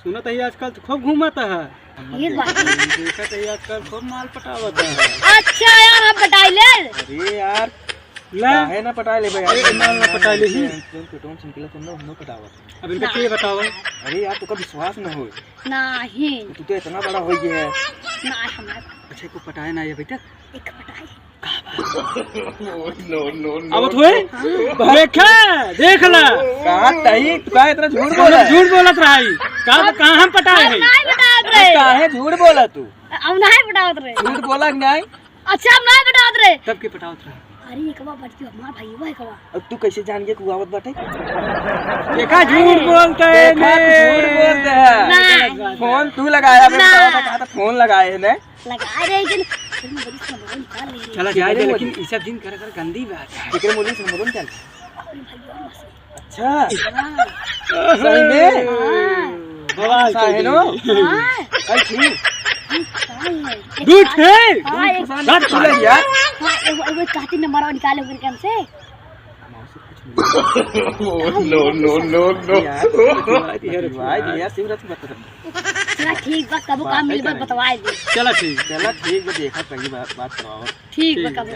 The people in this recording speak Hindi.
सुनत है आजकल तो खूब घूमत है। ये बात देखत है आजकल खूब माल पटावत है। अच्छा यार हम पटाई ले। अरे यार ला काहे ना पटा ले भाई अरे माल ना पटा ले ही। पेटों सिंपल तुम ना हम पटावत। अब इनका के बताओ। अरे यार तुका विश्वास न हो। नहीं तू तो इतना बड़ा हो गया है। ना हमारा अच्छा को पटाए ना ये बेटा। एक पटाई अब थोड़े देखा देख ला कहां तई तू काहे इतना झूठ बोला? झूठ बोलत रही। कहां हम पटाए है? नहीं पटावत रे। काहे झूठ बोला तू? अब नहीं पटावत रे। झूठ बोला कि नहीं? अच्छा अब नहीं पटावत रे। तब के पटावत रही। अरे ये कबा बच्ची हमार भाई वो है कबा। अब तू कैसे जान गया कुआवत बाटे? देखा झूठ बोलते हैं देखा तू झूठ बोलते हैं। फोन तू लगाया मैं बताया था कहा था फोन लगाए है ने। लगा रहे लेकिन फिर मैं बड़ी समझ निकाल ले रही। चला जाए लेकिन इस सब दिन कर गंदी बात है। कितने मूली से बोलूं चल। अरे भाई और मस्त। अच्छा हां सही में बवाल ऐसा है नो? हां कल ठीक दूध है हां एक बात खुल यार। हां वो कहती नंबर और निकाले फिर कम से। नो यार यार शिवराज की बात कर। चला ठीक बा कब काम मिल बतवाए दे। चला ठीक। चला ठीक है देखा कहीं बात करवाओ। ठीक बा कब